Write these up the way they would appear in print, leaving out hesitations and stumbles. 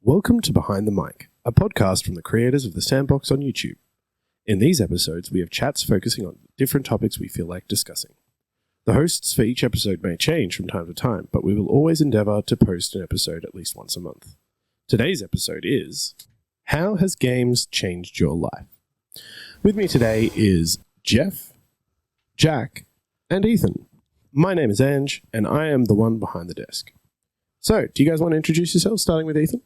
Welcome to Behind the Mic, a podcast from the creators of the Sandbox on YouTube. In these episodes, we have chats focusing on different topics we feel like discussing. The hosts for each episode may change from time to time, but we will always endeavour to post an episode at least once a month. Today's episode is How Has Games Changed Your Life? With me today is Jeff, Jack, and Ethan. My name is Ange, and I am the one behind the desk. So, do you guys want to introduce yourselves, starting with Ethan?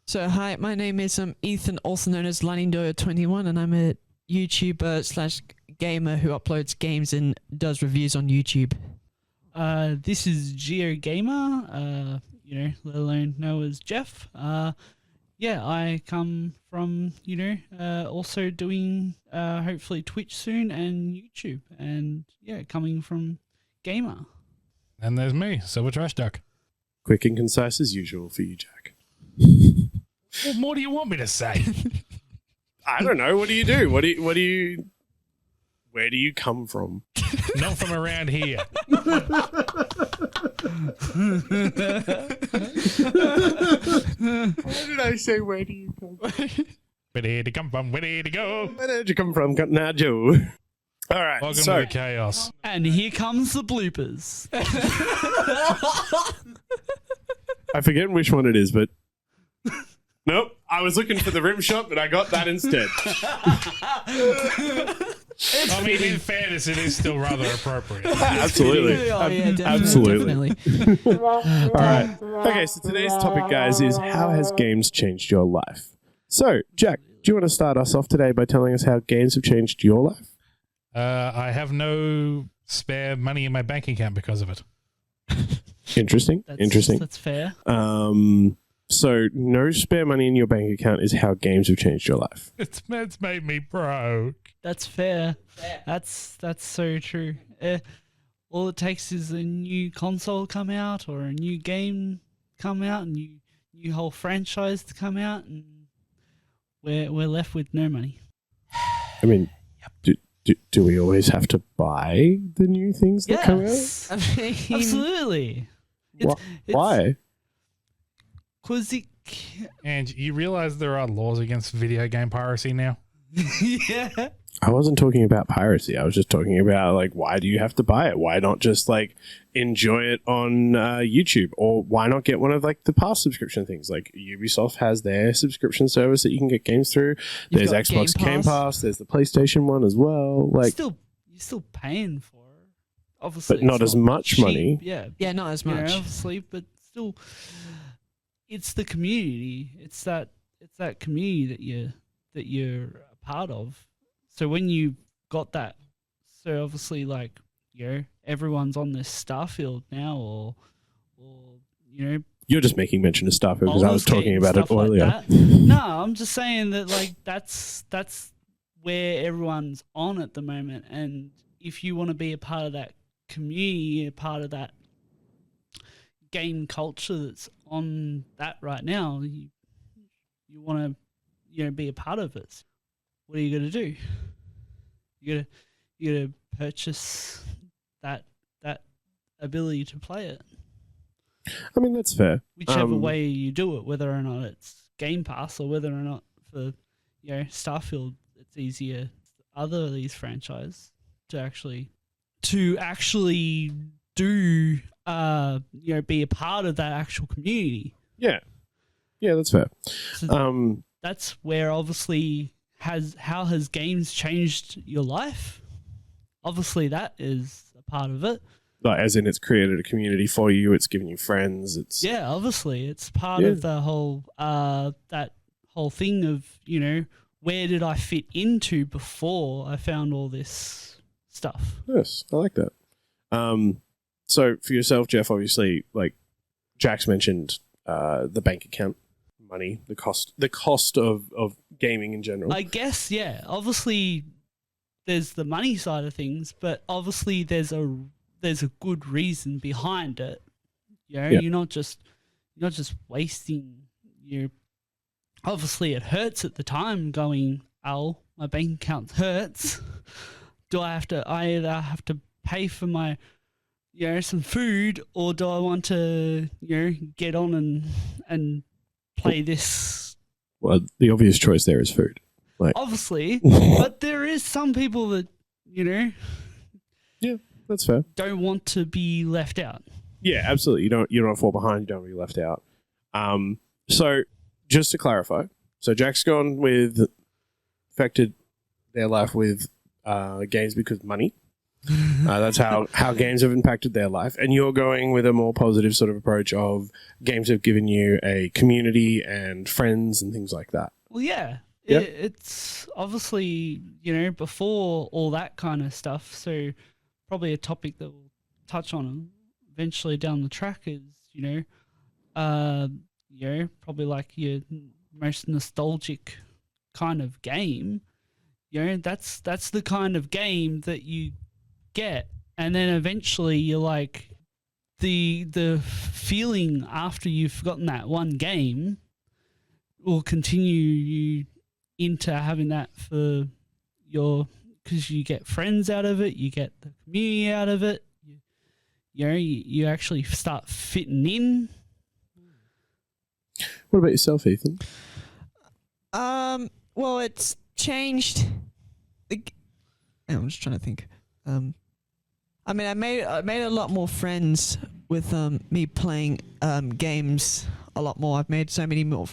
So hi, my name is Ethan, also known as Lanindoyo21, and I'm a YouTuber slash gamer who uploads games and does reviews on YouTube. This is GeoGamer, let alone known as Jeff. I come from, also doing hopefully Twitch soon and YouTube, and coming from gamer. And there's me, Silver Trash Duck. Quick and concise as usual for you, Jack. What more do you want me to say? I don't know. What do you do? Where do you come from? Not from around here. Why did I say where do you come from? Where did you come from? Where did you go? Where did you come from, now, Joe? All right. Welcome to the chaos. And here comes the bloopers. I forget which one it is, but nope. I was looking for the rim shot, but I got that instead. I mean, in fairness, it is still rather appropriate. Absolutely. Oh, yeah, definitely. Absolutely. Definitely. All right. Okay, so today's topic, guys, is how has games changed your life? So, Jack, do you want to start us off today by telling us how games have changed your life? I have no spare money in my bank account because of it. Interesting. That's fair. So no spare money in your bank account is how games have changed your life. It's made me broke. That's fair. That's so true. All it takes is a new console come out or a new game come out, and new whole franchise to come out, and we're left with no money. I mean, do we always have to buy the new things that come out? I mean, Absolutely. Why? Because And you realize there are laws against video game piracy now? yeah. I wasn't talking about piracy. I was just talking about, why do you have to buy it? Why not just, enjoy it on YouTube? Or why not get one of, the pass subscription things? Ubisoft has their subscription service that you can get games through. There's got Xbox Game Game Pass. Pass. There's the PlayStation one as well. You're still paying for it. Obviously, But not it's as much cheap, money. Yeah, not as much. Obviously, but still, it's the community. It's that community that you're a part of. So when you got that, so obviously everyone's on this Starfield now, or You're just making mention of Starfield because I was Baldur's Gate talking and about it stuff like earlier. that. No, I'm just saying that that's where everyone's on at the moment, and if you want to be a part of that community, a part of that game culture that's on that right now, you want to be a part of it. What are you going to do? You gotta purchase that ability to play it. I mean, that's fair. Whichever way you do it, whether or not it's Game Pass or whether or not for Starfield, it's easier other of these franchise to actually do be a part of that actual community. Yeah, that's fair. So that's where obviously how has games changed your life? Obviously, that is a part of it. As in, it's created a community for you. It's given you friends. Obviously, it's part of the whole that whole thing of where did I fit into before I found all this stuff. Yes, I like that. So for yourself, Jeff, obviously, Jack's mentioned, the bank account money, the cost of gaming in general. I guess, yeah. Obviously, there's the money side of things, but obviously there's a good reason behind it. You're not just wasting your. Obviously, it hurts at the time. Going, oh, my bank account hurts. Do I either have to pay for my some food, or do I want to, get on and play this. Well, the obvious choice there is food. Obviously, but there is some people that, That's fair. don't want to be left out. Yeah, absolutely. You don't want to fall behind. You don't want to be left out. So just to clarify, so Jack's gone with affected their life with games because money. That's how games have impacted their life. And you're going with a more positive sort of approach of games have given you a community and friends and things like that. Well, yeah. Yeah. It's obviously, before all that kind of stuff. So probably a topic that we'll touch on eventually down the track is, probably like your most nostalgic kind of game. That's the kind of game that you get, and then eventually you're like the feeling after you've forgotten that one game will continue you into having that for because you get friends out of it, you get the community out of it, you actually start fitting in. What about yourself, Ethan? Well, it's changed. I'm just trying to think. I made a lot more friends with me playing games a lot more. I've made so many more,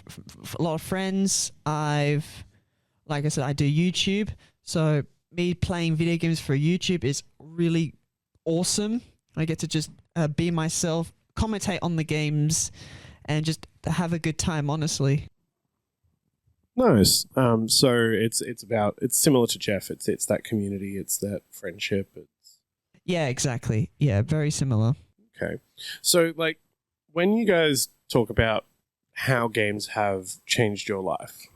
a lot of friends. Like I said, I do YouTube, so me playing video games for YouTube is really awesome. I get to just be myself, commentate on the games, and just have a good time, honestly. Nice. So it's similar to Jeff. It's that community. It's that friendship. Yeah, exactly. Yeah, very similar. Okay. So like when you guys talk about how games have changed your life,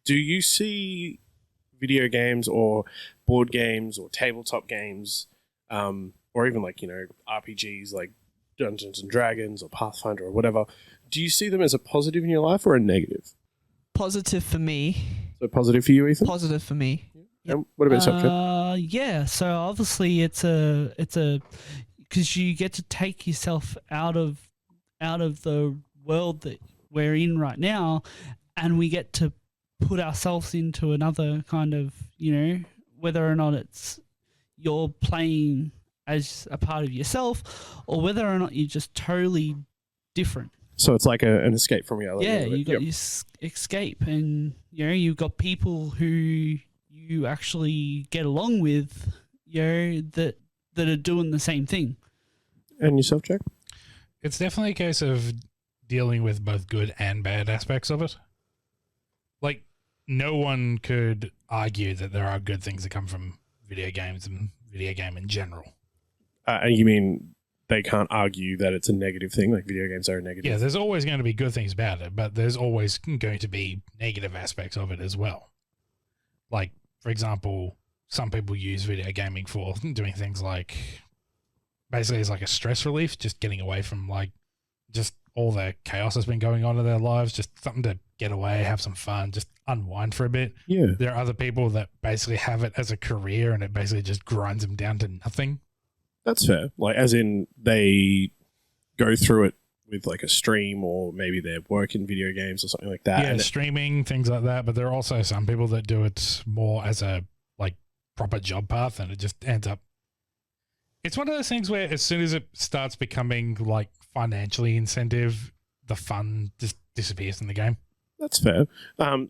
do you see video games or board games or tabletop games, or even like, RPGs like Dungeons and Dragons or Pathfinder or whatever, do you see them as a positive in your life or a negative? Positive for me. So positive for you, Ethan? Positive for me. And what about yourself, Jeff? Yeah. So obviously it's a because you get to take yourself out of the world that we're in right now, and we get to put ourselves into another kind of, whether or not it's you're playing as a part of yourself or whether or not you're just totally different. So it's like an escape from reality. Yeah, you got your escape, and you've got people who you actually get along with, that are doing the same thing. And yourself, Jack? It's definitely a case of dealing with both good and bad aspects of it. Like, no one could argue that there are good things that come from video games and video game in general. And you mean they can't argue that it's a negative thing, like video games are a negative? Yeah, there's always going to be good things about it, but there's always going to be negative aspects of it as well. Like, for example, some people use video gaming for doing things like, basically it's like a stress relief, just getting away from like just all the chaos that's been going on in their lives, just something to get away, have some fun, just unwind for a bit. Yeah. There are other people that basically have it as a career and it basically just grinds them down to nothing. That's fair. Like, as in they go through it with like a stream, or maybe they work in video games or something like that. Yeah, streaming, things like that. But there are also some people that do it more as a like proper job path, and it just ends up. It's one of those things where as soon as it starts becoming like financially incentive, the fun just disappears in the game. That's fair.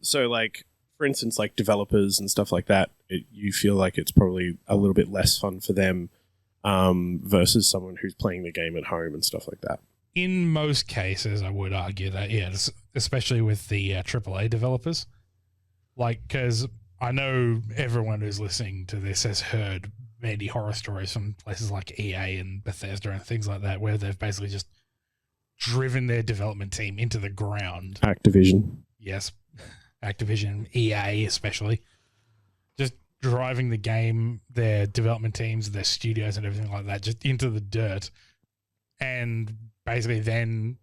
So like, for instance, like developers and stuff like that, you feel like it's probably a little bit less fun for them versus someone who's playing the game at home and stuff like that. In most cases, I would argue that, yes, especially with the AAA developers. Like, because I know everyone who's listening to this has heard many horror stories from places like EA and Bethesda and things like that, where they've basically just driven their development team into the ground. Activision. Yes, Activision, EA especially. Just driving the game, their development teams, their studios and everything like that, just into the dirt. And basically then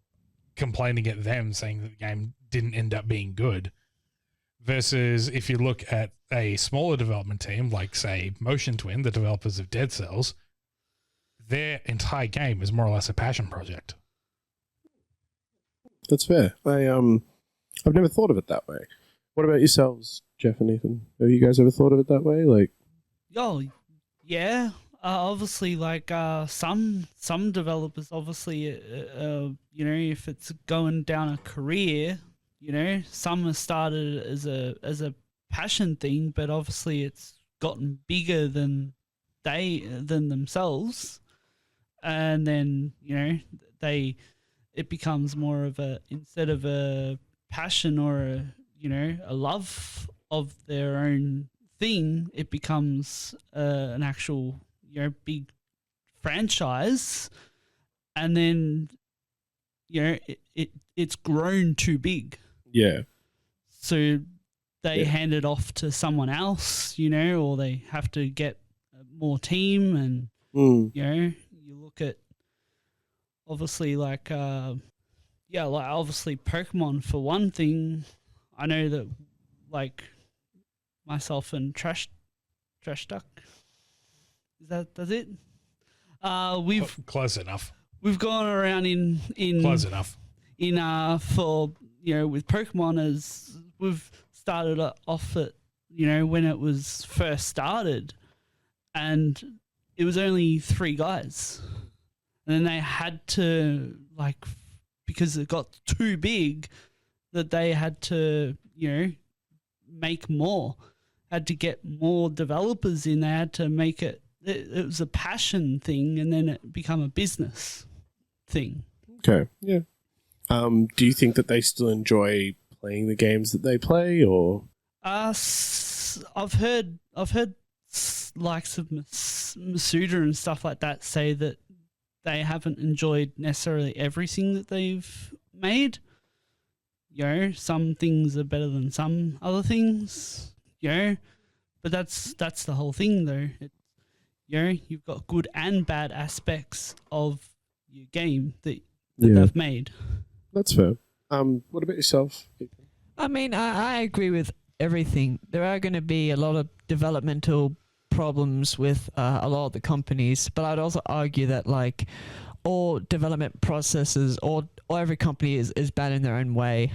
complaining at them, saying that the game didn't end up being good. Versus if you look at a smaller development team, like, say, Motion Twin, the developers of Dead Cells, their entire game is more or less a passion project. That's fair. I've never thought of it that way. What about yourselves, Jeff and Ethan? Have you guys ever thought of it that way? Like, Oh, yeah. Obviously, like some developers, obviously, if it's going down a career, some have started as a passion thing, but obviously it's gotten bigger than themselves, and then it becomes more of a, instead of a passion or a love of their own thing, it becomes an actual big franchise, and then it's grown too big, yeah, so they hand it off to someone else, or they have to get more team, and you look at obviously like obviously Pokemon for one thing. I know that like myself and Trash Duck, that's it. We've Close enough. We've gone around in Close enough. For with Pokemon, as we've started off at when it was first started, and it was only 3 guys, and then they had to, like, because it got too big, that they had to make more, had to get more developers in. They had to make it was a passion thing, and then it become a business thing. Okay, yeah. Do you think that they still enjoy playing the games that they play, or? I've heard likes of Masuda and stuff like that say that they haven't enjoyed necessarily everything that they've made. Some things are better than some other things. But that's the whole thing, though. You've got good and bad aspects of your game that they've made. That's fair. What about yourself? I mean, I agree with everything. There are going to be a lot of developmental problems with a lot of the companies, but I'd also argue that like all development processes or every company is bad in their own way.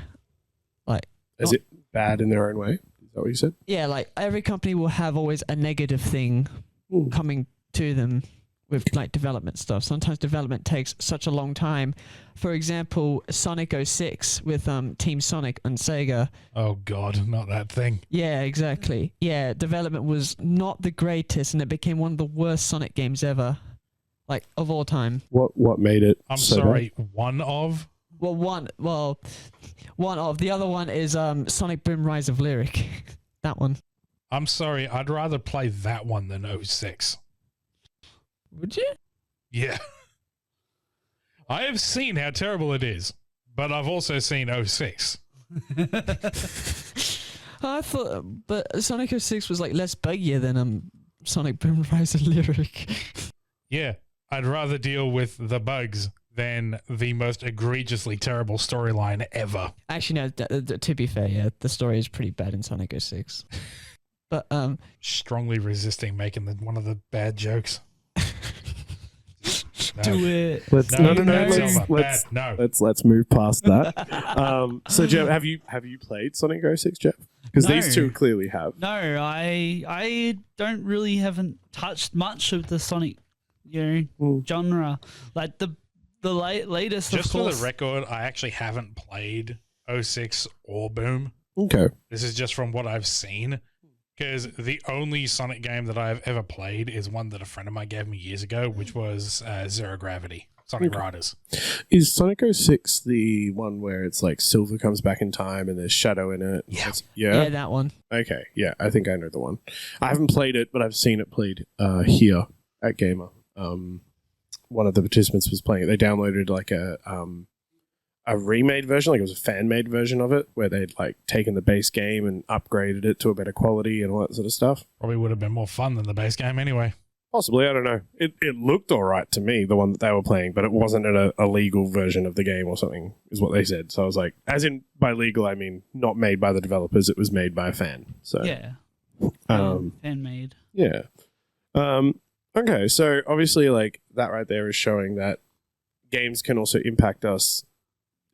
Like, is it bad in their own way? Is that what you said? Yeah, like every company will have always a negative thing coming to them with like development stuff. Sometimes development takes such a long time. For example, Sonic 06 with Team Sonic and Sega. Oh God, not that thing. Yeah, exactly. Yeah, development was not the greatest, and it became one of the worst Sonic games ever, like of all time. What made it? I'm so sorry, bad? one of. One of the other one is Sonic Boom Rise of Lyric. That one. I'm sorry, I'd rather play that one than 06. Would you? Yeah. I have seen how terrible it is, but I've also seen 06. I thought, but Sonic 06 was like less buggier than Sonic Boom Rise of Lyric. Yeah, I'd rather deal with the bugs than the most egregiously terrible storyline ever. Actually, no, to be fair, yeah, the story is pretty bad in Sonic 06. But strongly resisting making one of the bad jokes. No. Do it. Let's move past that. So Jeff, have you played Sonic 06, Jeff? Because these two clearly have. No, I haven't touched much of the Sonic genre. Like the latest. Just of course, for the record, I actually haven't played 06 or Boom. Okay. This is just from what I've seen. Because the only Sonic game that I've ever played is one that a friend of mine gave me years ago, which was Zero Gravity, Sonic Riders. Is Sonic 06 the one where it's like Silver comes back in time and there's Shadow in it? Yeah. Yeah, that one. Okay, yeah, I think I know the one. I haven't played it, but I've seen it played here at Gamer. One of the participants was playing it. They downloaded like a remade version, like it was a fan-made version of it, where they'd like taken the base game and upgraded it to a better quality and all that sort of stuff. Probably would have been more fun than the base game anyway. Possibly, I don't know. It looked all right to me, the one that they were playing, but it wasn't a legal version of the game or something, is what they said. So I was like, as in by legal, I mean not made by the developers, it was made by a fan. So yeah, fan-made. Yeah. Okay, so obviously, like that right there is showing that games can also impact us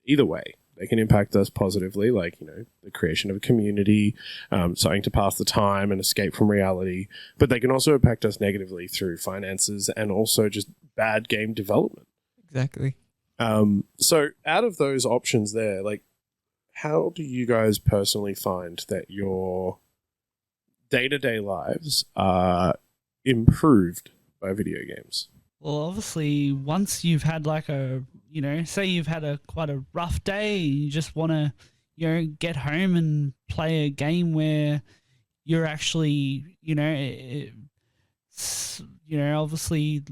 either way. They can impact us positively, like, the creation of a community, something to pass the time and escape from reality. But they can also impact us negatively through finances and also just bad game development. Exactly. So out of those options there, like, how do you guys personally find that your day-to-day lives are improved by video games? Well, obviously, once you've had like say you've had quite a rough day, you just want to, get home and play a game where you're actually, obviously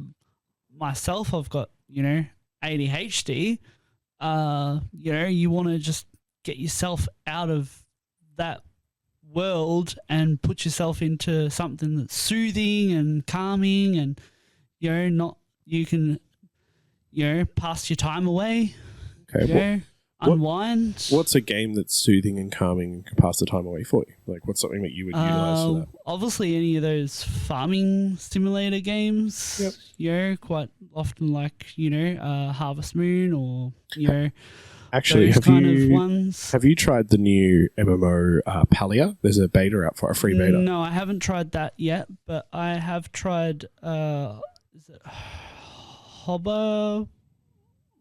myself, I've got, ADHD. You want to just get yourself out of that world and put yourself into something that's soothing and calming, and you can pass your time away. Okay. Unwind. What's a game that's soothing and calming and can pass the time away for you? Like, what's something that you would utilize for that? Obviously, any of those farming simulator games. Yep. Quite often, like Harvest Moon, or Actually, those kind of ones. Have you tried the new MMO Palia? There's a beta out for a free beta. No, I haven't tried that yet, but I have tried. Is it Hobber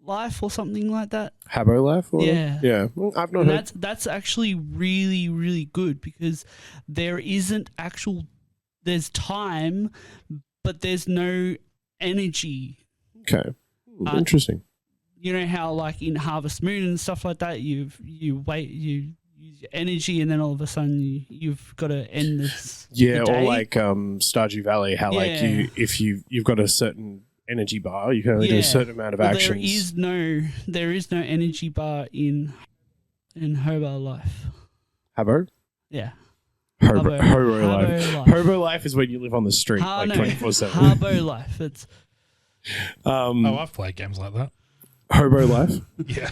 Life or something like that? Habbo Life? Yeah. Well, I've not heard. That's actually really, really good, because there's time, but there's no energy. Okay. Interesting. You know how, like, in Harvest Moon and stuff like that, you use your energy, and then all of a sudden you've got to end this. Yeah, the day. or like Stardew Valley, how like if you've got a certain energy bar, you can only do a certain amount of actions. There is no energy bar in Hobo Life. Habbo? Yeah. Hobo Life. Life. Hobo Life is when you live on the street 24/7. Hobo Life. It's I've played games like that. Hobo Life? Yeah.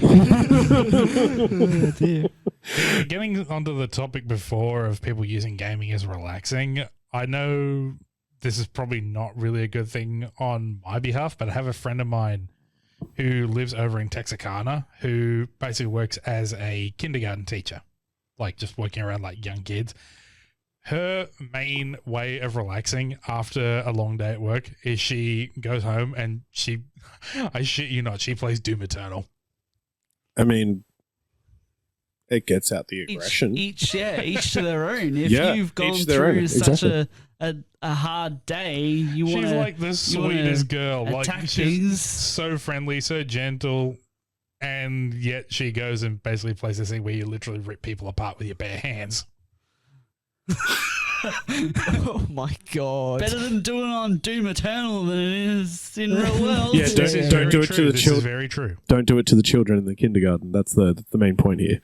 Dear. Getting onto the topic before of people using gaming as relaxing, I know this is probably not really a good thing on my behalf, but I have a friend of mine who lives over in Texarkana who basically works as a kindergarten teacher, like just working around like young kids. Her main way of relaxing after a long day at work is she goes home and I shit you not, she plays Doom Eternal. I mean, it gets out the aggression. Each to their own. If you've gone through such a hard day, you want to. She's like the sweetest girl. Like, she's things. so friendly, so gentle, and yet she goes and basically plays this thing where you literally rip people apart with your bare hands. Oh my god! Better than doing on Doom Eternal than it is in real world. Yeah, don't do it to the children. This is very true. Don't do it to the children in the kindergarten. That's the main point here.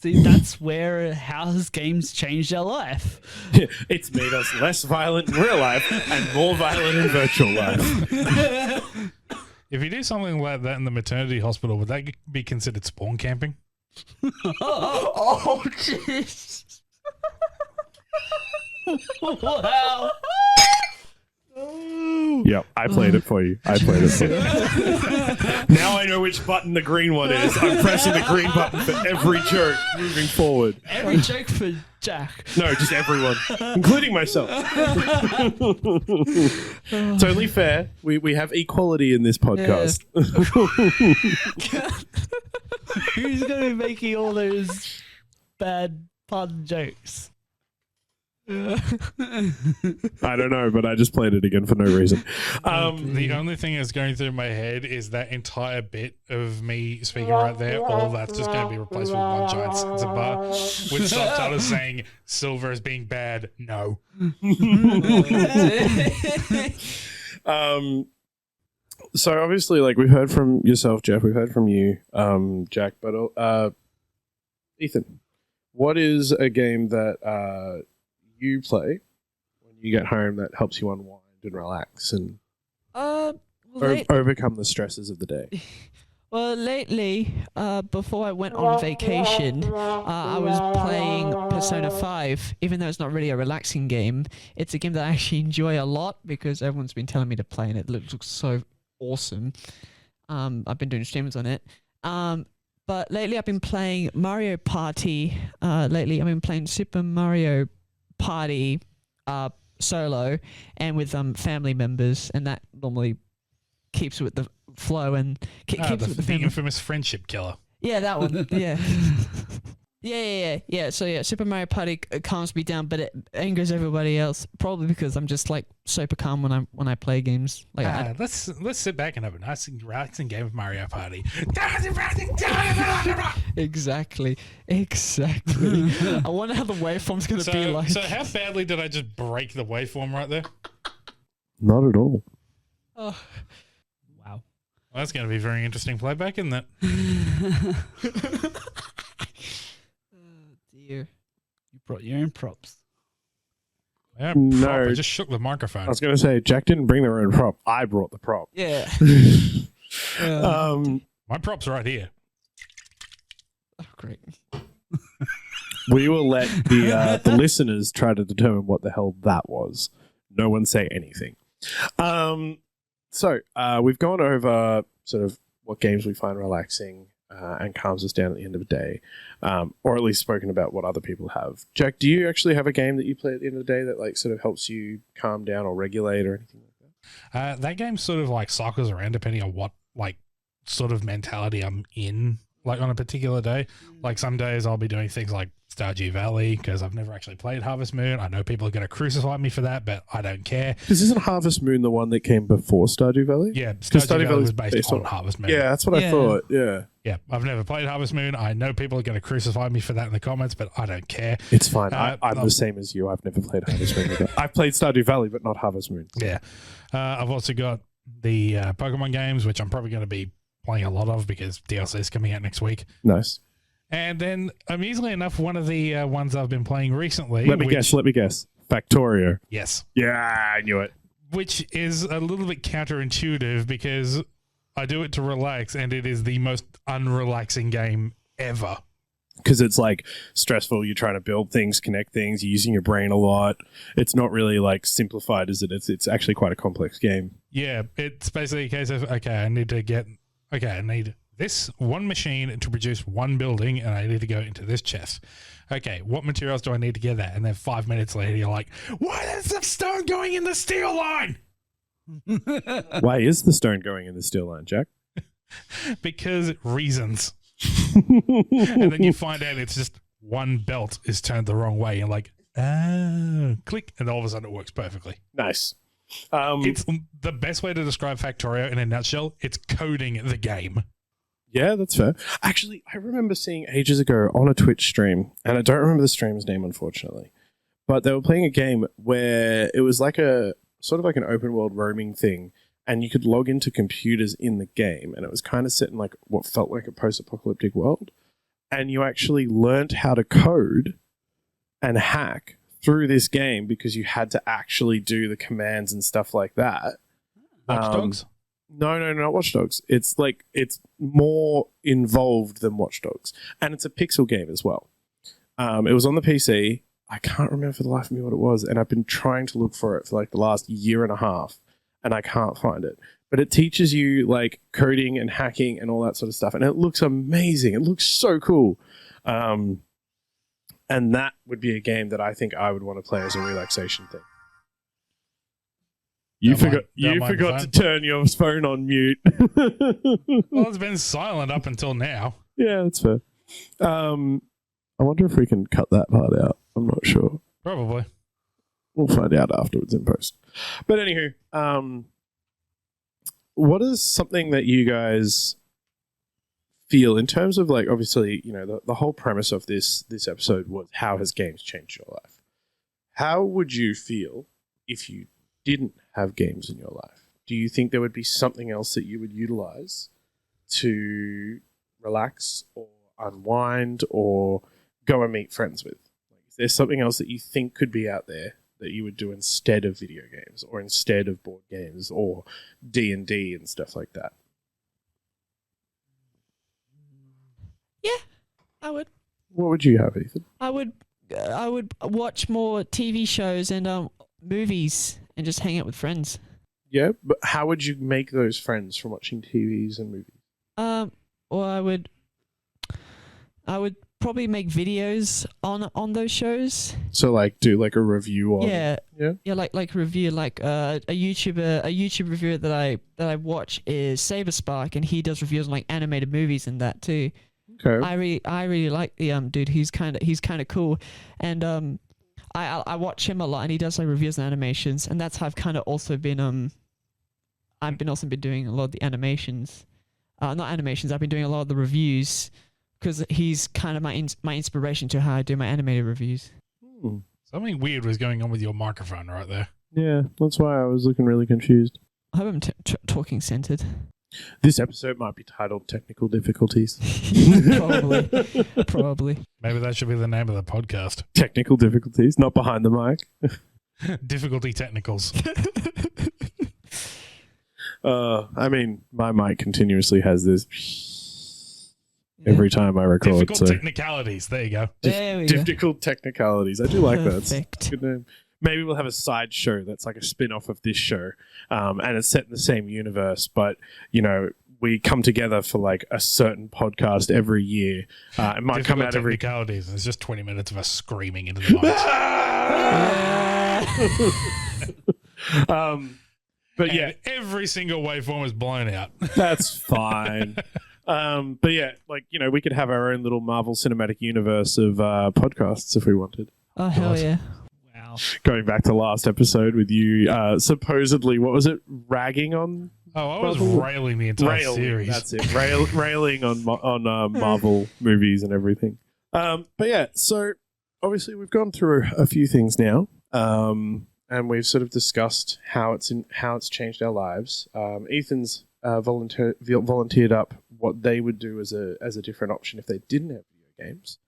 See, that's where how games changed our life. It's made us less violent in real life and more violent in virtual life. If you do something like that in the maternity hospital, would that be considered spawn camping? Oh, jeez. Wow. Yep, I played it for you. Now I know which button the green one is. I'm pressing the green button for every joke moving forward. Every joke for Jack. No, just everyone, including myself. It's only fair. We have equality in this podcast. Who's going to be making all those bad pun jokes? I don't know, but I just played it again for no reason. The only thing that's going through my head is that entire bit of me speaking right there. All that's just going to be replaced with one giant censor bar with subtitles saying "Silver is being bad." No. So obviously, like, we've heard from yourself, Jeff. We've heard from you, Jack. But Ethan, what is a game that you play when you get home that helps you unwind and relax and overcome the stresses of the day? Well, lately, before I went on vacation, I was playing Persona 5. Even though it's not really a relaxing game, it's a game that I actually enjoy a lot because everyone's been telling me to play and it looks so awesome. I've been doing streams on it. But But lately I've been playing Mario Party. Lately I've been playing Super Mario Party solo and with family members, and that normally keeps with the flow and keeps with the family. Infamous friendship killer. Yeah, that one. Yeah. Yeah. So yeah, Super Mario Party calms me down, but it angers everybody else. Probably because I'm just like super calm when I play games. Like let's sit back and have a nice relaxing game of Mario Party. Exactly. I wonder how the waveform's gonna be like. So how badly did I just break the waveform right there? Not at all. Oh. Wow. Well, that's going to be very interesting playback, isn't it? Oh dear. You brought your own props. Yeah, No. prop, I just shook the microphone. I was going to say, Jack didn't bring their own prop. I brought the prop. Yeah. My prop's right here. Oh, great. We will let the listeners try to determine what the hell that was. No one say anything. So we've gone over sort of what games we find relaxing and calms us down at the end of the day, or at least spoken about what other people have. Jack, do you actually have a game that you play at the end of the day that like sort of helps you calm down or regulate or anything like that? That game sort of like cycles around depending on what like sort of mentality I'm in, like on a particular day. Like some days I'll be doing things like Stardew Valley because I've never actually played Harvest Moon. I know people are going to crucify me for that, but I don't care. Because isn't Harvest Moon the one that came before Stardew Valley? Yeah, Stardew Valley was based on Harvest Moon. Yeah, that's what I thought. Yeah. Yeah, I've never played Harvest Moon. I know people are going to crucify me for that in the comments, but I don't care. It's fine. I'm the same as you. I've never played Harvest Moon either. I've played Stardew Valley, but not Harvest Moon. Yeah. I've also got the Pokemon games, which I'm probably going to be playing a lot of because DLC is coming out next week. Nice. And then, amusingly enough, one of the ones I've been playing recently... Let me guess. Factorio. Yes. Yeah, I knew it. Which is a little bit counterintuitive because I do it to relax and it is the most unrelaxing game ever. Because it's like stressful. You're trying to build things, connect things. You're using your brain a lot. It's not really like simplified, is it? It's actually quite a complex game. Yeah, it's basically a case of, I need this one machine to produce one building and I need to go into this chest. Okay, what materials do I need to get that? And then 5 minutes later, you're like, why is the stone going in the steel line? Why is the stone going in the steel line, Jack? Because reasons. And then you find out it's just one belt is turned the wrong way and like, click, and all of a sudden it works perfectly. Nice. It's the best way to describe Factorio in a nutshell. It's coding the game. Yeah, that's fair. Actually, I remember seeing ages ago on a Twitch stream, and I don't remember the streamer's name, unfortunately, but they were playing a game where it was like a sort of like an open world roaming thing, and you could log into computers in the game, and it was kind of set in like what felt like a post-apocalyptic world, and you actually learned how to code and hack through this game because you had to actually do the commands and stuff like that. Watch Dogs? No, not Watch Dogs. It's like it's more involved than Watch Dogs, and it's a pixel game as well. It was on the PC. I can't remember for the life of me what it was, and I've been trying to look for it for like the last year and a half, and I can't find it. But it teaches you like coding and hacking and all that sort of stuff, and it looks amazing. It looks so cool. And that would be a game that I think I would want to play as a relaxation thing. You forgot to turn your phone on mute. Well, it's been silent up until now. Yeah, that's fair. I wonder if we can cut that part out. I'm not sure. Probably. We'll find out afterwards in post. But anywho, what is something that you guys feel in terms of like, obviously, you know, the whole premise of this episode was how has games changed your life? How would you feel if you didn't have games in your life? Do you think there would be something else that you would utilize to relax or unwind or go and meet friends with? Like, is there something else that you think could be out there that you would do instead of video games or instead of board games or D&D and stuff like that? Yeah, I would. What would you have, Ethan? I would watch more TV shows and movies and just hang out with friends. Yeah, but how would you make those friends from watching TVs and movies? Or I would I would probably make videos on those shows. So like do like a review on Yeah, Yeah? like review like a YouTube reviewer that I watch is Saberspark, and he does reviews on like animated movies and that too. Okay. I really like the dude. He's kind of cool, and I watch him a lot, and he does like reviews and animations, and that's how I've kind of also been I've been doing a lot of the animations, not animations. I've been doing a lot of the reviews because he's kind of my inspiration to how I do my animated reviews. Something weird was going on with your microphone right there. Yeah, that's why I was looking really confused. I hope I'm talking centered. This episode might be titled Technical Difficulties. Probably. Maybe that should be the name of the podcast. Technical Difficulties, not behind the mic. Difficulty technicals. I mean, my mic continuously has this every time I record. Difficult So technicalities. There you go. There we go. difficult technicalities. I do like that. It's Perfect. a good name. Maybe we'll have a side show that's like a spin-off of this show, and it's set in the same universe, but you know, we come together for like a certain podcast every year. It might come out every. Technicalities. It's just 20 minutes of us screaming into the mics. But yeah, And every single waveform is blown out. that's fine. But yeah, like, you know, we could have our own little Marvel Cinematic Universe of podcasts if we wanted. Oh hell yeah! Wow. Going back to last episode with you, supposedly, what was it? Ragging on Oh, I was Marvel? railing the entire series. That's it. Railing on Marvel movies and everything. But yeah, so obviously we've gone through a few things now, and we've sort of discussed how it's changed our lives. Ethan's volunteered up what they would do as a different option if they didn't have video games.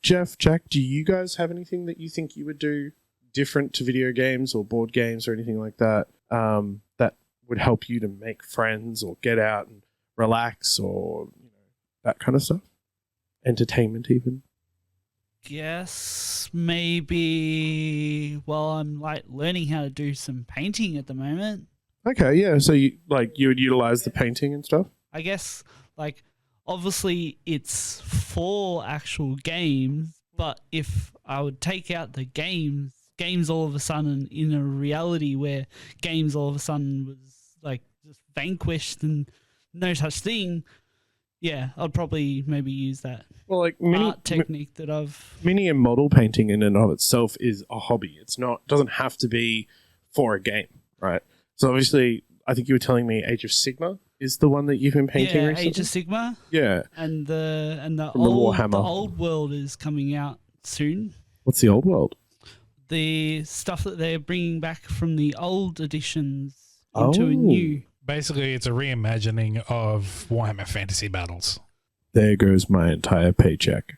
Jeff, Jack, do you guys have anything that you think you would do different to video games or board games or anything like that that would help you to make friends or get out and relax or that kind of stuff? Entertainment even? Guess maybe. Well, I'm like learning how to do some painting at the moment. Okay, yeah. So you would utilize the painting and stuff? I guess like obviously it's for actual games, but if I would take out the games all of a sudden in a reality where games all of a sudden was like just vanquished and no such thing, yeah, I'd probably maybe use that art technique that I've... Mini and model painting in and of itself is a hobby. Doesn't have to be for a game, right? So obviously, I think you were telling me Age of Sigma is the one that you've been painting recently? Age of Sigma. Yeah. And the Warhammer. the old world is coming out soon. What's the old world? The stuff that they're bringing back from the old editions into a new. Basically, it's a reimagining of Warhammer Fantasy Battles. There goes my entire paycheck.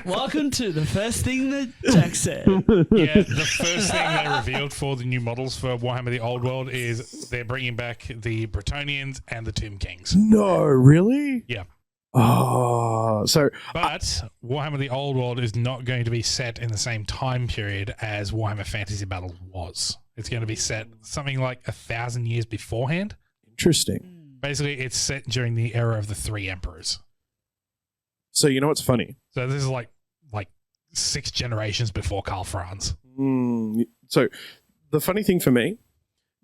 Welcome to the first thing that Jack said. Yeah, the first thing they revealed for the new models for Warhammer the Old World is they're bringing back the Bretonnians and the Tomb Kings. No, really? Yeah. Oh, so... But Warhammer the Old World is not going to be set in the same time period as Warhammer Fantasy Battles was. It's going to be set something like 1,000 years beforehand. Interesting. Basically, it's set during the era of the Three Emperors. So you know what's funny? So this is like 6 generations before Karl Franz. So the funny thing for me,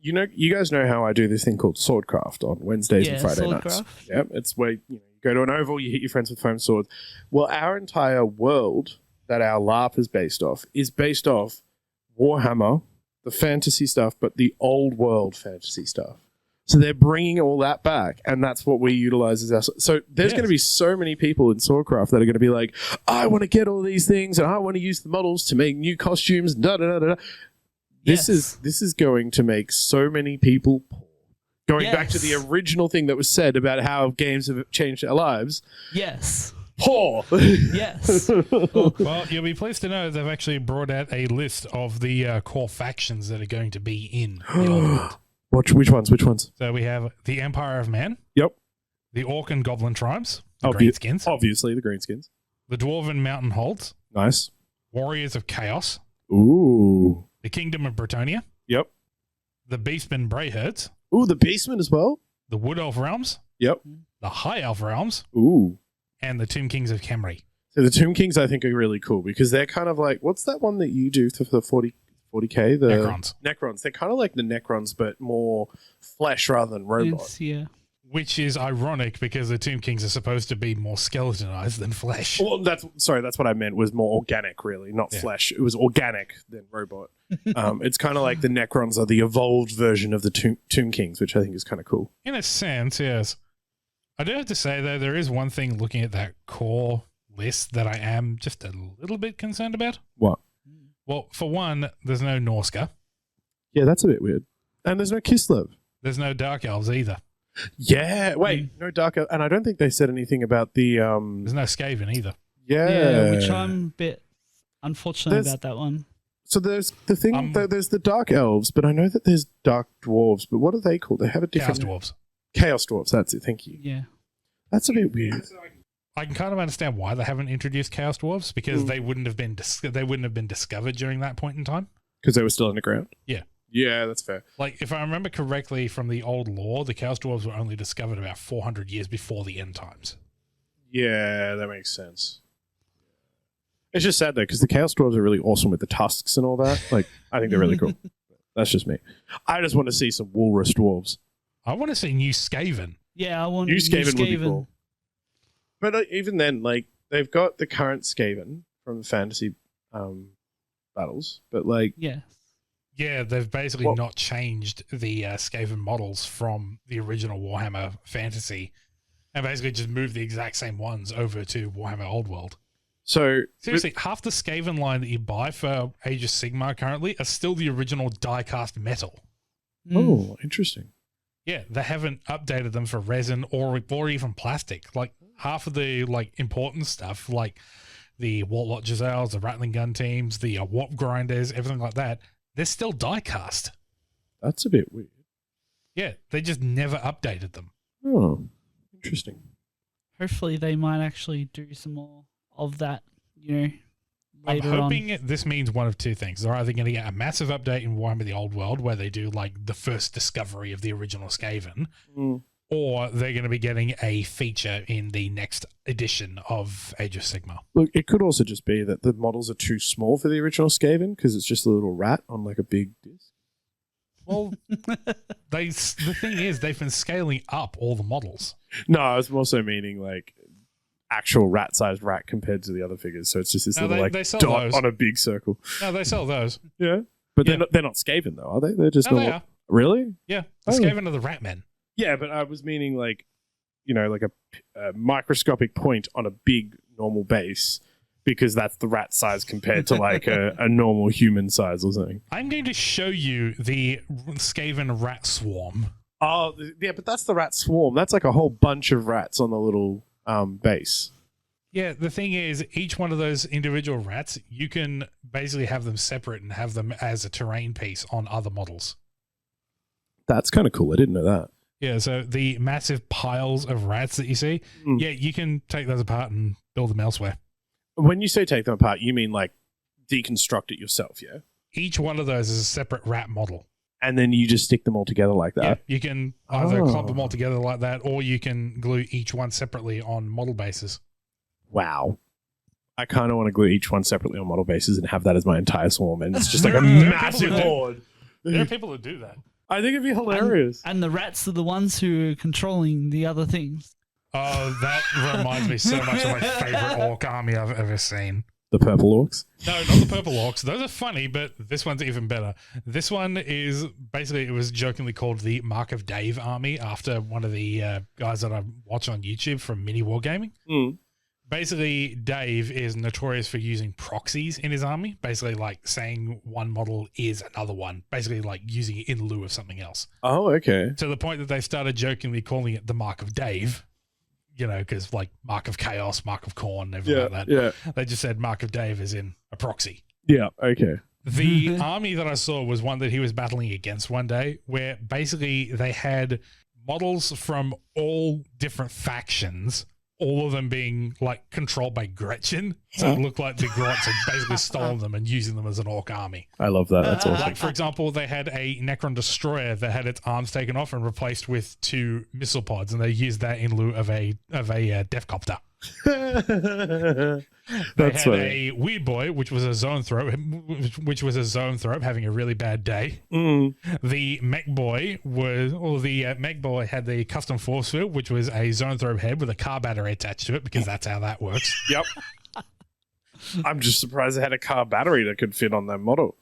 you guys know how I do this thing called Swordcraft on Wednesdays and Friday nights. Yeah, it's where you go to an oval, you hit your friends with foam swords. Well, our entire world that our LARP is based off Warhammer, the fantasy stuff, but the old world fantasy stuff. So they're bringing all that back, and that's what we utilize as our... So there's going to be so many people in Swordcraft that are going to be like, I want to get all these things, and I want to use the models to make new costumes, da-da-da-da. This is going to make so many people poor. Going back to the original thing that was said about how games have changed our lives. Yes. Poor. Yes. Well, you'll be pleased to know they've actually brought out a list of the core factions that are going to be in the old world. Which ones? So we have the Empire of Man. Yep. The Orc and Goblin tribes. The Greenskins. Obviously, the Greenskins. The Dwarven Mountain Holds. Nice. Warriors of Chaos. Ooh. The Kingdom of Bretonnia. Yep. The Beastmen Brayherds. Ooh, the Beastmen as well? The Wood Elf Realms. Yep. the High Elf realms, Ooh. and the Tomb Kings of Khemri. So the Tomb Kings, I think, are really cool because they're kind of like, what's that one that you do for the 40K? The Necrons. Necrons. They're kind of like the Necrons, but more flesh rather than robot. Yeah. Which is ironic because the Tomb Kings are supposed to be more skeletonized than flesh. Well, that's what I meant was more organic, really, not flesh. It was organic than robot. It's kind of like the Necrons are the evolved version of the Tomb Kings, which I think is kind of cool. In a sense, yes. I do have to say, though, there is one thing looking at that core list that I am just a little bit concerned about. What? Well, for one, there's no Norska. Yeah, that's a bit weird. And there's no Kislev. There's no Dark Elves either. Yeah, wait, no Dark Elf. And I don't think they said anything about the... There's no Skaven either. Yeah. Which I'm a bit unfortunate about that one. So there's the thing, there's the Dark Elves, but I know that there's Dark Dwarves, but what are they called? They have a different... Chaos Dwarves. Chaos Dwarves, that's it, thank you. Yeah. That's a bit weird. I can kind of understand why they haven't introduced Chaos Dwarves, because they wouldn't have been discovered during that point in time. Because they were still underground? Yeah. Yeah, that's fair. Like, if I remember correctly from the old lore, the Chaos Dwarves were only discovered about 400 years before the end times. Yeah, that makes sense. It's just sad, though, because the Chaos Dwarves are really awesome with the tusks and all that. Like, I think they're really cool. That's just me. I just want to see some Walrus Dwarves. I want to see new Skaven. Yeah, I want New Skaven would be cool. But even then, like, they've got the current Skaven from the fantasy battles, but, like... Yeah. Yeah, they've basically not changed the Skaven models from the original Warhammer Fantasy and basically just moved the exact same ones over to Warhammer Old World. So seriously, half the Skaven line that you buy for Age of Sigmar currently are still the original die-cast metal. Oh, interesting. Yeah, they haven't updated them for resin or even plastic. Like, half of the important stuff, like the Warlock Giselles, the Rattling Gun teams, the Warp Grinders, everything like that, they're still die-cast. That's a bit weird. Yeah, they just never updated them. Oh, interesting. Hopefully they might actually do some more of that, later I'm hoping this means one of two things. They're either going to get a massive update in Warhammer the Old World where they do, like, the first discovery of the original Skaven, or they're going to be getting a feature in the next edition of Age of Sigmar. Look, it could also just be that the models are too small for the original Skaven because it's just a little rat on, like, a big disc. Well, the thing is, they've been scaling up all the models. No, I was also meaning, like, actual rat-sized rat compared to the other figures. So it's just this little, they like, sell dot those on a big circle. No, they sell those. Yeah. But Yeah. they're not Skaven, though, are they? They're just No, normal. they are. Really? Yeah, the Skaven are the Rat Men. Yeah, but I was meaning, like, like a microscopic point on a big normal base because that's the rat size compared to, like, a normal human size or something. I'm going to show you the Skaven rat swarm. Oh, yeah, but that's the rat swarm. That's like a whole bunch of rats on the little base. Yeah, the thing is, each one of those individual rats, you can basically have them separate and have them as a terrain piece on other models. That's kind of cool. I didn't know that. Yeah, so the massive piles of rats that you see, yeah, you can take those apart and build them elsewhere. When you say take them apart, you mean, like, deconstruct it yourself, yeah? Each one of those is a separate rat model. And then you just stick them all together like that? Yeah, you can either clump them all together like that, or you can glue each one separately on model bases. Wow. I kind of want to glue each one separately on model bases and have that as my entire swarm, and it's just like a massive horde. There are people that do that. I think it'd be hilarious. And the rats are the ones who are controlling the other things. Oh, that reminds me so much of my favorite orc army I've ever seen. The purple orcs? No, not the purple orcs. Those are funny, but this one's even better. This one is basically, it was jokingly called the Mark of Dave army after one of the guys that I watch on YouTube from Mini Wargaming. Basically, Dave is notorious for using proxies in his army, basically like saying one model is another one, basically like using it in lieu of something else. Oh, okay. To the point that they started jokingly calling it the Mark of Dave, because like Mark of Chaos, Mark of Khorne, everything like that. Yeah. They just said Mark of Dave is in a proxy. Yeah, okay. The army that I saw was one that he was battling against one day, where basically they had models from all different factions all of them being like controlled by Gretchen. So it looked like the Grots had basically stolen them and using them as an orc army. I love that. That's awesome. Like, for example, they had a Necron destroyer that had its arms taken off and replaced with 2 missile pods, and they used that in lieu of a Death Copter. They That's had funny. a Weird Boy, which was a Zoanthrope, having a really bad day. The Mech Boy Mech Boy had the custom force field, which was a Zoanthrope head with a car battery attached to it, because that's how that works. Yep. I'm just surprised they had a car battery that could fit on that model.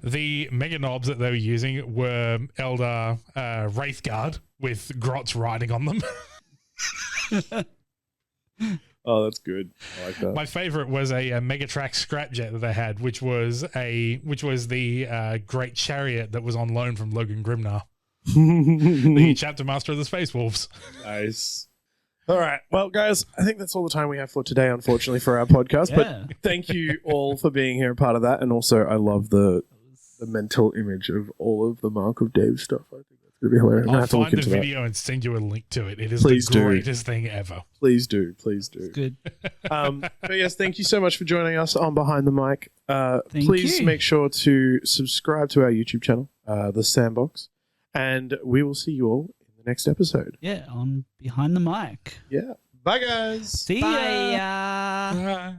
The Mega Knobs that they were using were Elder Wraithguard with Grots riding on them. Oh, that's good. I like that. My favorite was a Megatrack scrapjet that they had, which was the great chariot that was on loan from Logan Grimnar, the chapter master of the Space Wolves. Nice. All right. Well, guys, I think that's all the time we have for today, unfortunately, for our podcast. Yeah. But thank you all for being here, a part of that. And also, I love the mental image of all of the Mark of Dave stuff. I think that's going to be hilarious. I'm gonna I'll have to look find the into that. video and send you a link to it. It is Please the do. greatest thing ever. Please do. Please do. Good. But yes, thank you so much for joining us on Behind the Mic. Thank Please you. make sure to subscribe to our YouTube channel, The Sandbox, and we will see you all in the next episode. Yeah, on Behind the Mic. Yeah. Bye, guys. See ya. Bye. Bye.